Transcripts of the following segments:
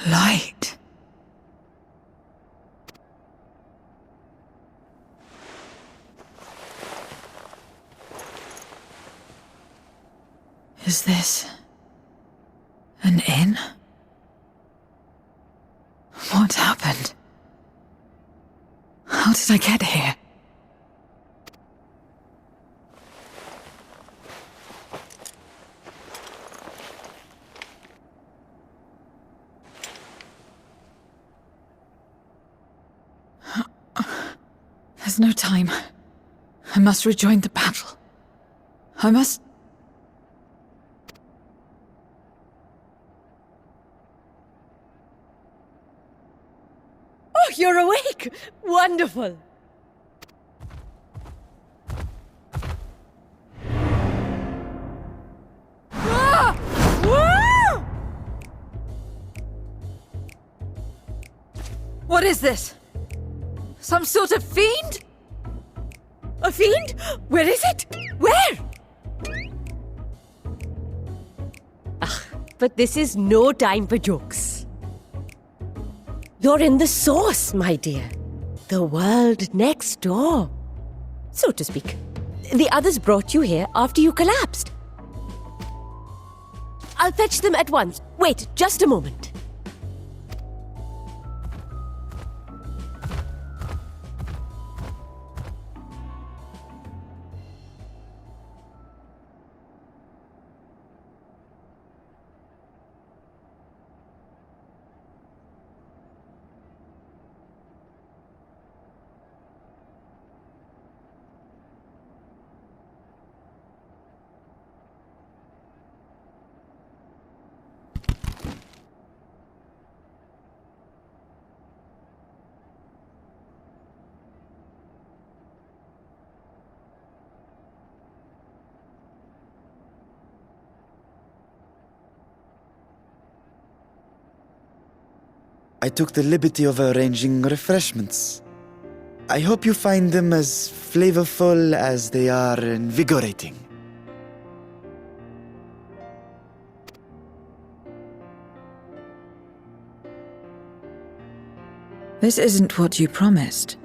Light. Is this an inn? What happened? How did I get here? There's no time. I must rejoin the battle. I must... Oh, you're awake! Wonderful! Ah! Ah! What is this? Some sort of fiend? A fiend? Where is it? Where? But this is no time for jokes. You're in the source, my dear. The world next door, so to speak. The others brought you here after you collapsed. I'll fetch them at once. Wait, just a moment. I took the liberty of arranging refreshments. I hope you find them as flavorful as they are invigorating. This isn't what you promised.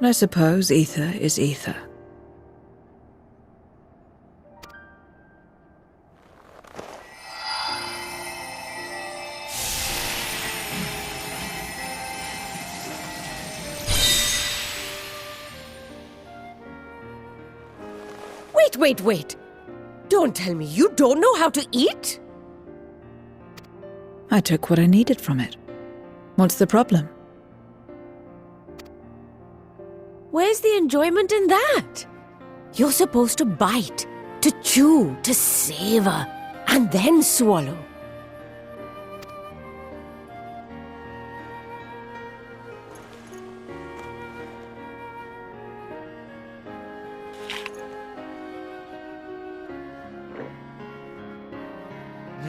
I suppose ether is ether. Wait. Don't tell me you don't know how to eat? I took what I needed from it. What's the problem? Where's the enjoyment in that? You're supposed to bite, to chew, to savor, and then swallow.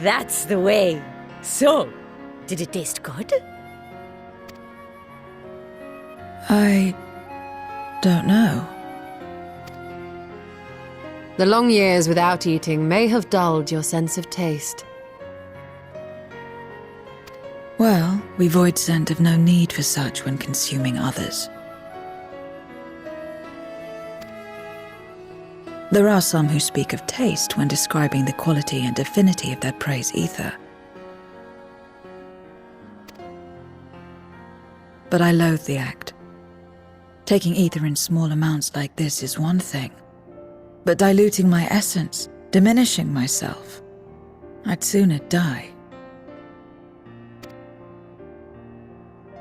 That's the way. So, did it taste good? I don't know. The long years without eating may have dulled your sense of taste. Well, we void scent have no need for such when consuming others. There are some who speak of taste when describing the quality and affinity of their prey's ether. But I loathe the act. Taking ether in small amounts like this is one thing, but diluting my essence, diminishing myself, I'd sooner die.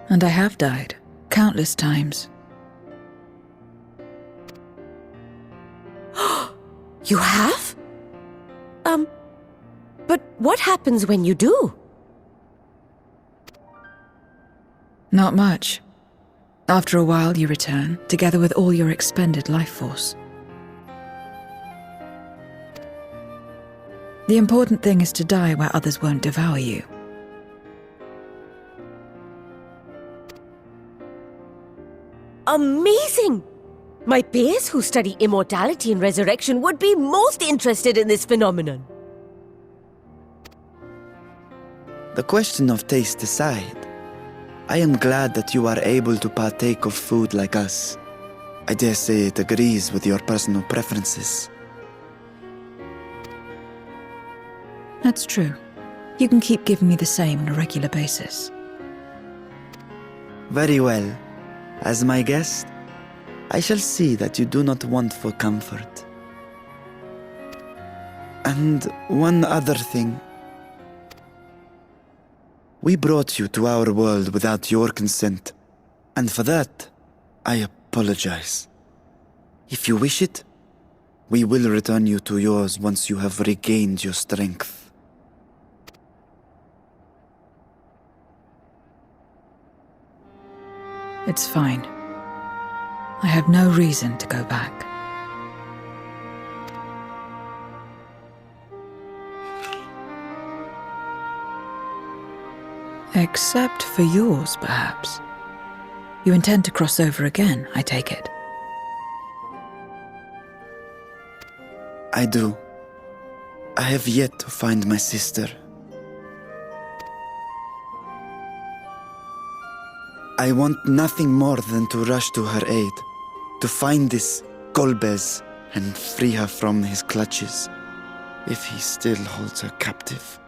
And I have died, countless times. You have? But what happens when you do? Not much. After a while, you return, together with all your expended life force. The important thing is to die where others won't devour you. Amazing! My peers who study immortality and resurrection would be most interested in this phenomenon. The question of taste aside, I am glad that you are able to partake of food like us. I dare say it agrees with your personal preferences. That's true. You can keep giving me the same on a regular basis. Very well. As my guest, I shall see that you do not want for comfort. And one other thing. We brought you to our world without your consent, and for that, I apologize. If you wish it, we will return you to yours once you have regained your strength. It's fine. I have no reason to go back. Except for yours, perhaps. You intend to cross over again, I take it. I do. I have yet to find my sister. I want nothing more than to rush to her aid, to find this Golbez and free her from his clutches, if he still holds her captive.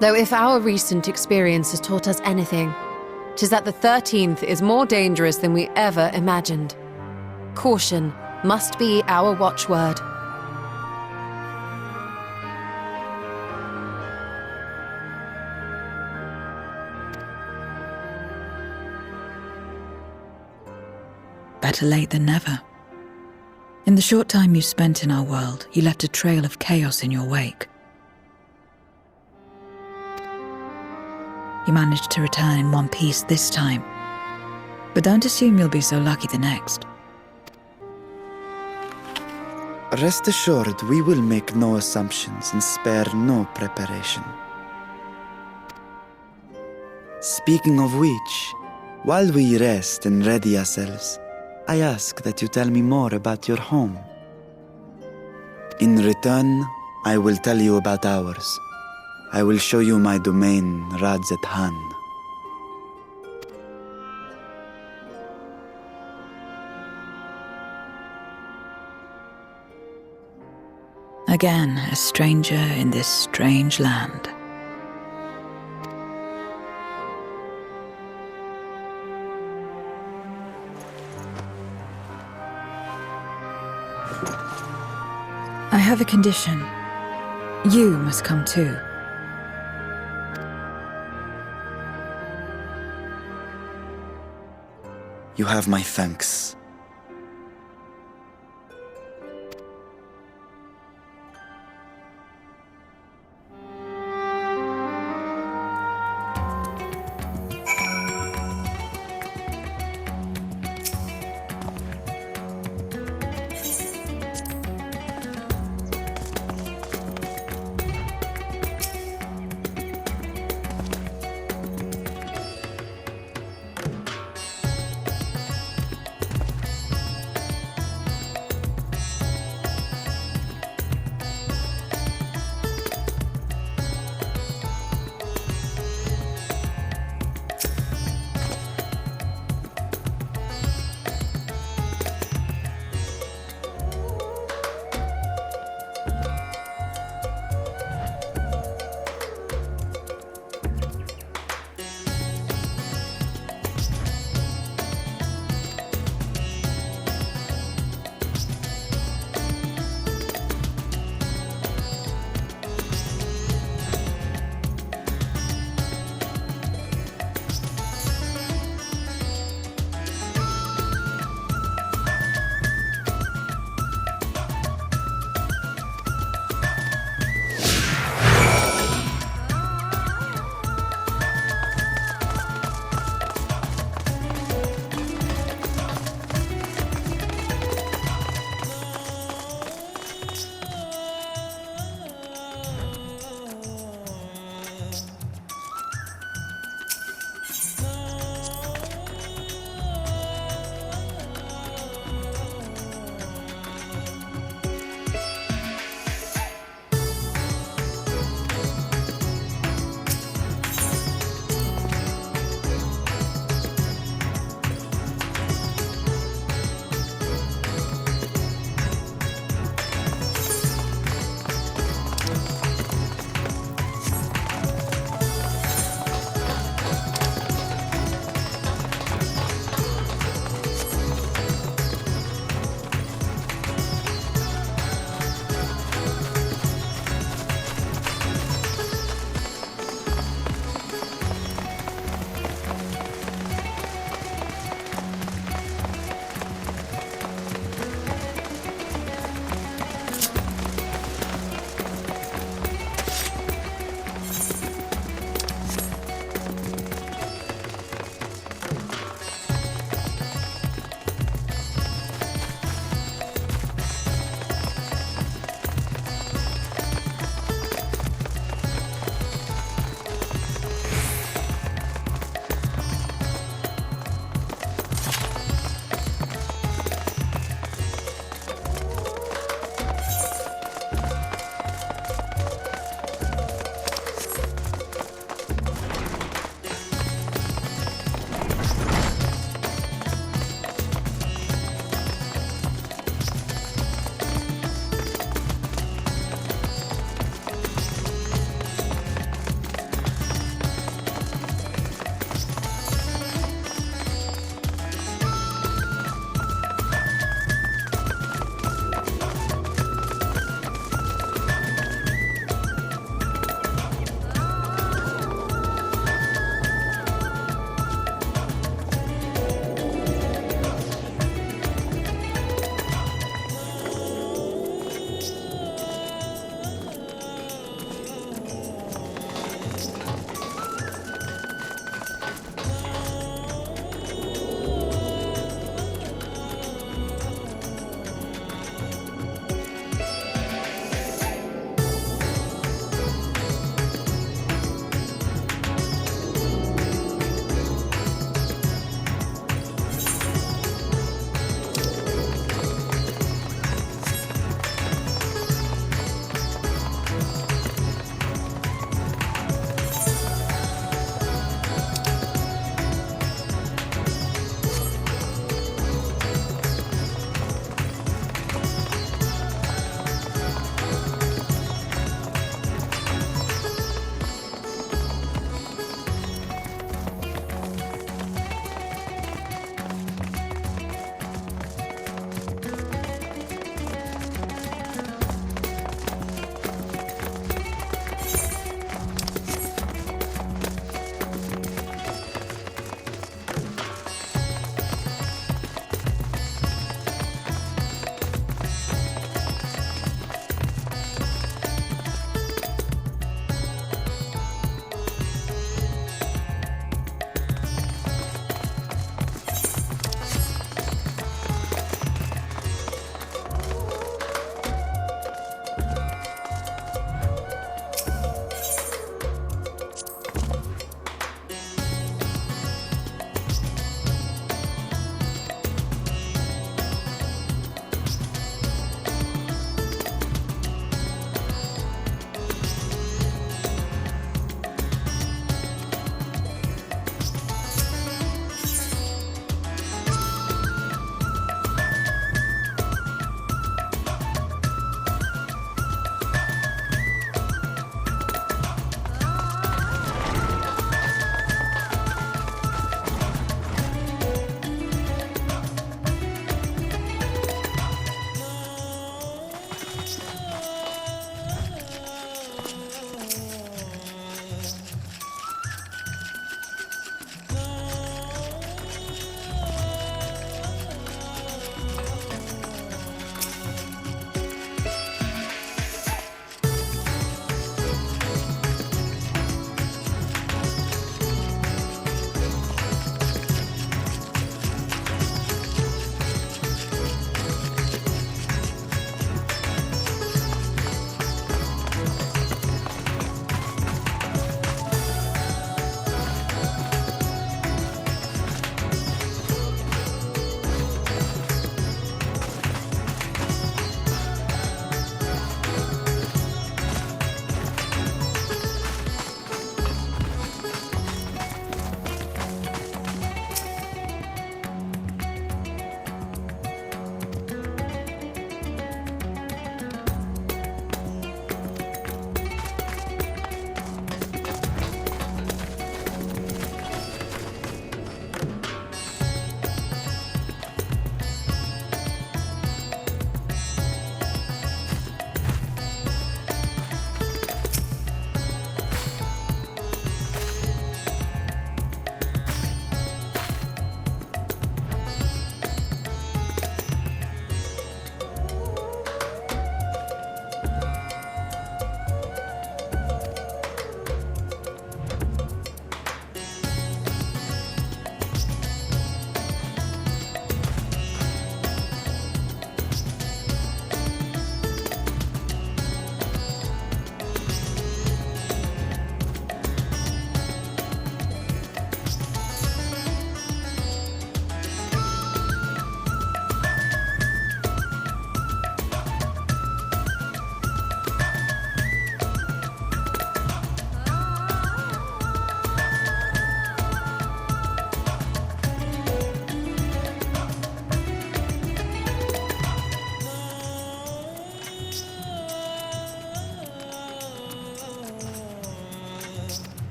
Though if our recent experience has taught us anything, 'tis that the 13th is more dangerous than we ever imagined. Caution must be our watchword. Better late than never. In the short time you spent in our world, you left a trail of chaos in your wake. You managed to return in one piece this time, but don't assume you'll be so lucky the next. Rest assured, we will make no assumptions and spare no preparation. Speaking of which, while we rest and ready ourselves, I ask that you tell me more about your home. In return, I will tell you about ours. I will show you my domain, Radzet-Han. Again, a stranger in this strange land. I have a condition. You must come too. You have my thanks.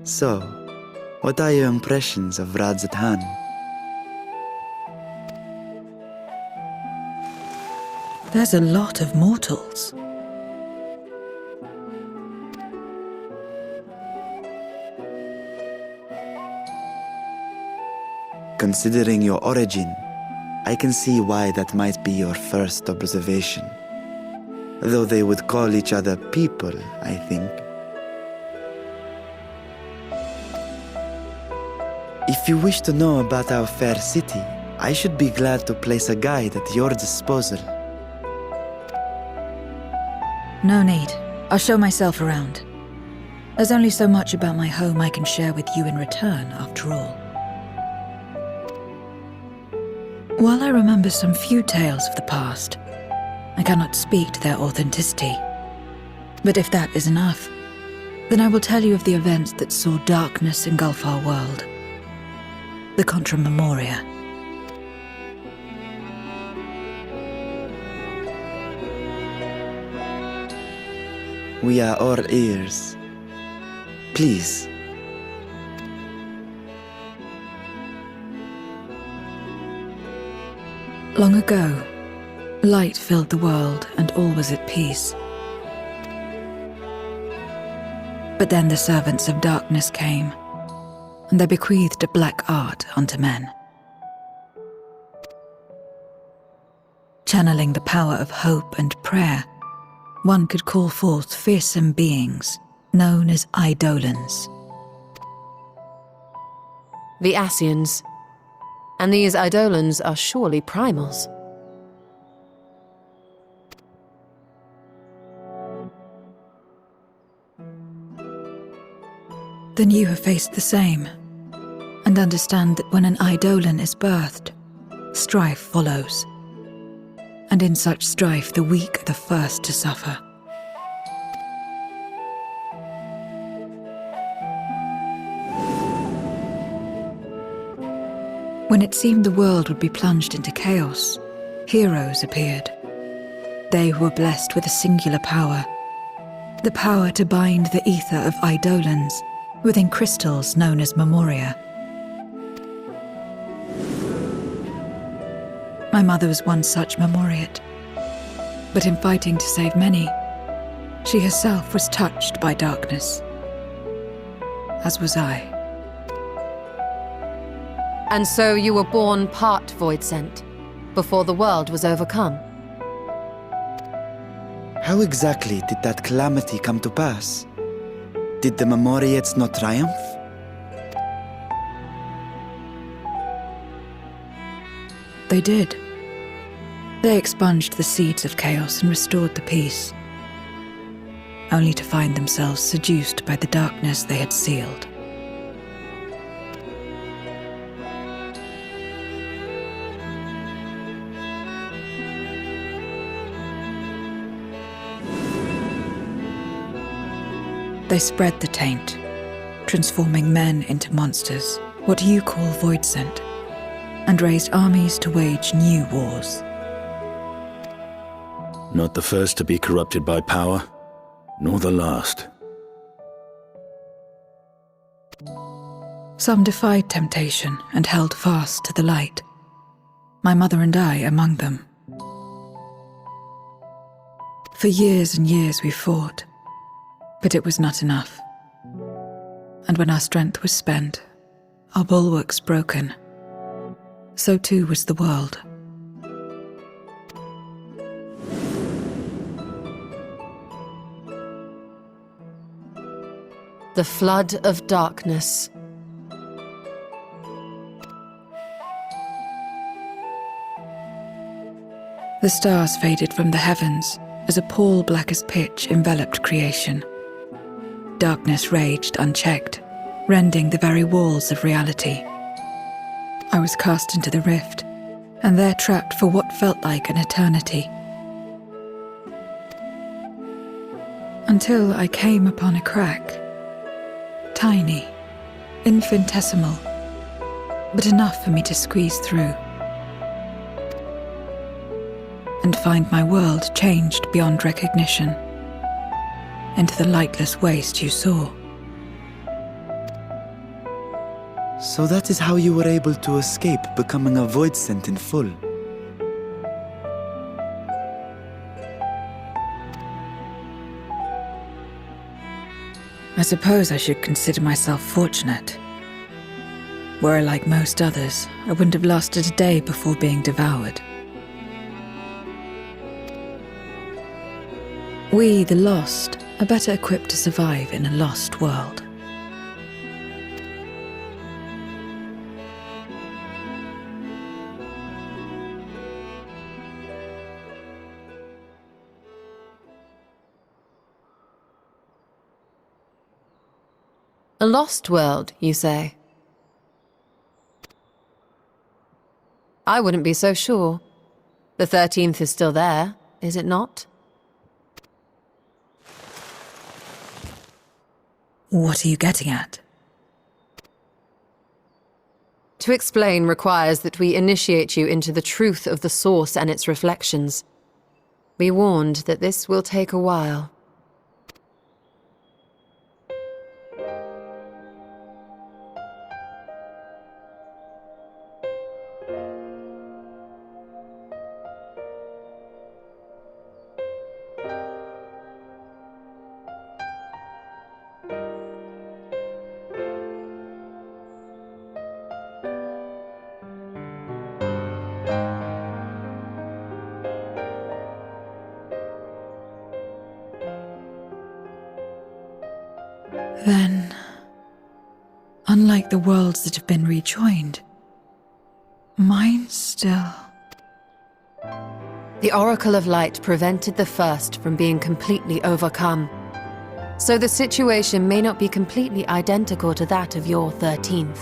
So, what are your impressions of Radzatan? There's a lot of mortals. Considering your origin, I can see why that might be your first observation. Though they would call each other people, I think. If you wish to know about our fair city, I should be glad to place a guide at your disposal. No need. I'll show myself around. There's only so much about my home I can share with you in return, after all. While I remember some few tales of the past, I cannot speak to their authenticity. But if that is enough, then I will tell you of the events that saw darkness engulf our world. The Contra Memoria. We are all ears. Please. Long ago, light filled the world and all was at peace. But then the servants of darkness came, and they bequeathed a black art unto men. Channeling the power of hope and prayer, one could call forth fearsome beings known as Eidolons. The Ascians. And these Eidolons are surely primals. Then you have faced the same, and understand that when an Eidolon is birthed, strife follows. And in such strife, the weak are the first to suffer. When it seemed the world would be plunged into chaos, heroes appeared. They who were blessed with a singular power, the power to bind the ether of Eidolons within crystals known as Memoria. My mother was one such Memoriate, but in fighting to save many, she herself was touched by darkness, as was I. And so you were born part void sent, before the world was overcome. How exactly did that calamity come to pass? Did the Memoriates not triumph? They did. They expunged the seeds of chaos and restored the peace, only to find themselves seduced by the darkness they had sealed. They spread the taint, transforming men into monsters, what you call void sent, and raised armies to wage new wars. Not the first to be corrupted by power, nor the last. Some defied temptation and held fast to the light, my mother and I among them. For years and years we fought, but it was not enough. And when our strength was spent, our bulwarks broken, so too was the world. The flood of darkness. The stars faded from the heavens as a pall black as pitch enveloped creation. Darkness raged unchecked, rending the very walls of reality. I was cast into the rift, and there trapped for what felt like an eternity. Until I came upon a crack. Tiny, infinitesimal, but enough for me to squeeze through. And find my world changed beyond recognition, into the lightless waste you saw. So that is how you were able to escape becoming a void scent in full. I suppose I should consider myself fortunate. Were I like most others, I wouldn't have lasted a day before being devoured. We, the lost, are better equipped to survive in a lost world. A lost world, you say? I wouldn't be so sure. The 13th is still there, is it not? What are you getting at? To explain requires that we initiate you into the truth of the source and its reflections. We warned that this will take a while. Then, unlike the worlds that have been rejoined, mine still... The Oracle of Light prevented the first from being completely overcome. So the situation may not be completely identical to that of your 13th.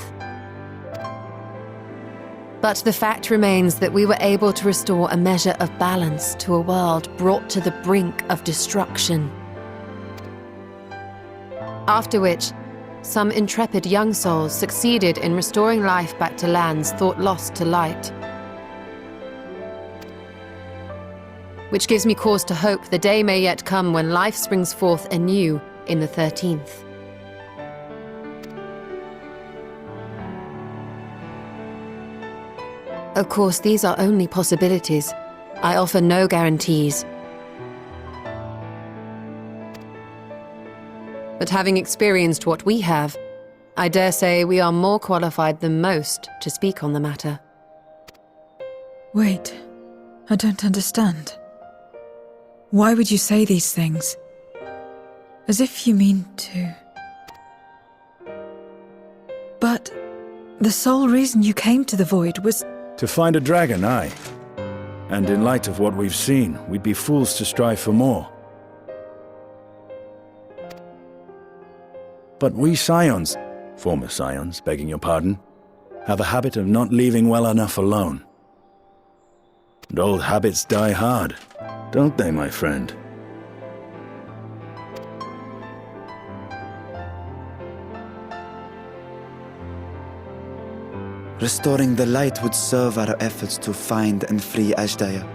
But the fact remains that we were able to restore a measure of balance to a world brought to the brink of destruction. After which, some intrepid young souls succeeded in restoring life back to lands thought lost to light. Which gives me cause to hope the day may yet come when life springs forth anew in the 13th. Of course, these are only possibilities. I offer no guarantees. But having experienced what we have, I dare say we are more qualified than most to speak on the matter. Wait, I don't understand. Why would you say these things? As if you mean to... But the sole reason you came to the Void was... To find a dragon, aye. And in light of what we've seen, we'd be fools to strive for more. But we Scions, former Scions, begging your pardon, have a habit of not leaving well enough alone. And old habits die hard, don't they, my friend? Restoring the light would serve our efforts to find and free Ashdaya.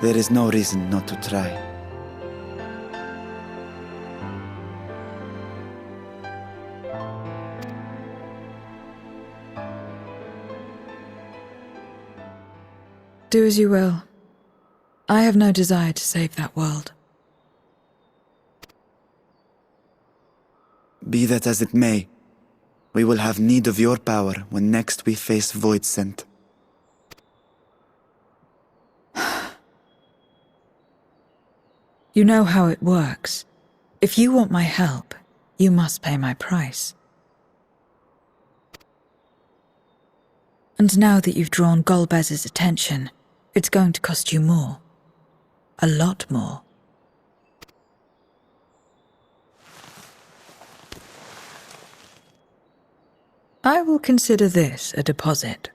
There is no reason not to try. Do as you will. I have no desire to save that world. Be that as it may, we will have need of your power when next we face Void Scent. You know how it works. If you want my help, you must pay my price. And now that you've drawn Golbez's attention, it's going to cost you more. A lot more. I will consider this a deposit.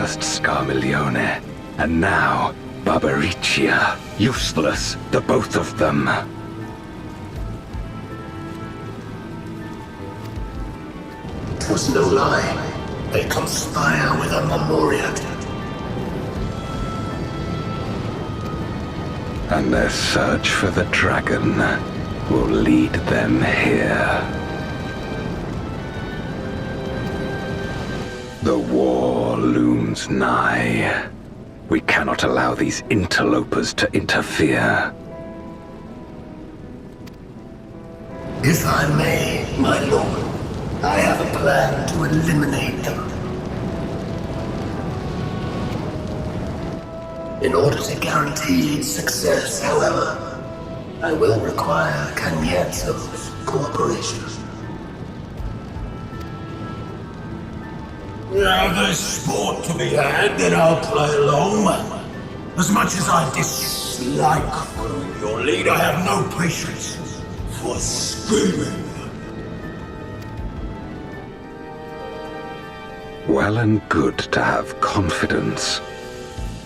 First Scarmiglione, and now Barbariccia. Useless, the both of them. 'Twas no lie. They conspire with a Memoriat. And their search for the dragon will lead them here. The war looms nigh. We cannot allow these interlopers to interfere. If I may, my lord, I have a plan to eliminate them. In order to guarantee its success, however, I will require Cagnazzo's cooperation. Now there's sport to be had, then I'll play along. As much as I dislike following your lead, I have no patience for screaming. Well and good to have confidence,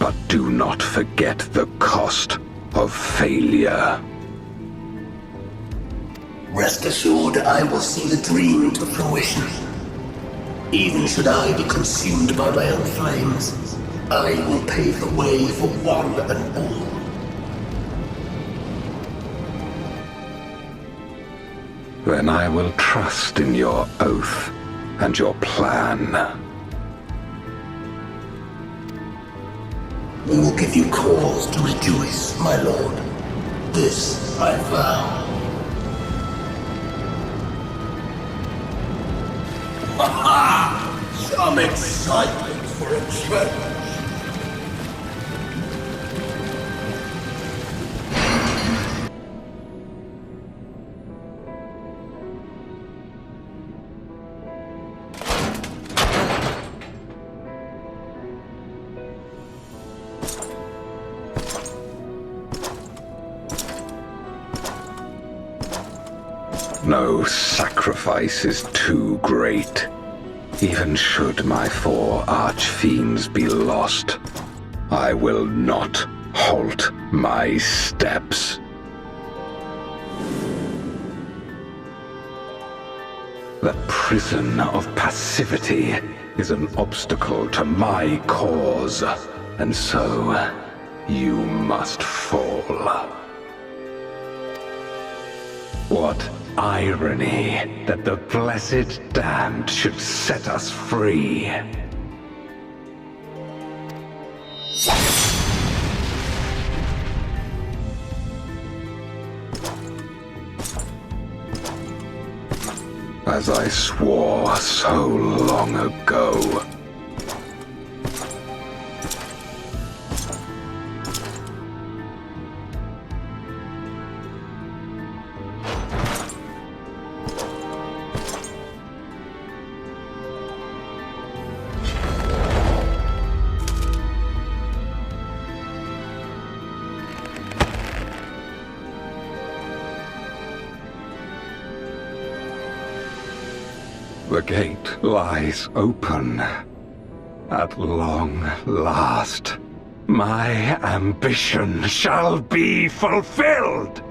but do not forget the cost of failure. Rest assured, I will see the dream to fruition. Even should I be consumed by my own flames, I will pave the way for one and all. Then I will trust in your oath and your plan. We will give you cause to rejoice, my lord. This I vow. Ha-ha! Some excitement for a change. No sacrifice is too great. Even should my 4 archfiends be lost, I will not halt my steps. The prison of passivity is an obstacle to my cause, and so you must fall. What irony that the blessed damned should set us free. As I swore so long ago. The gate lies open. At long last, my ambition shall be fulfilled!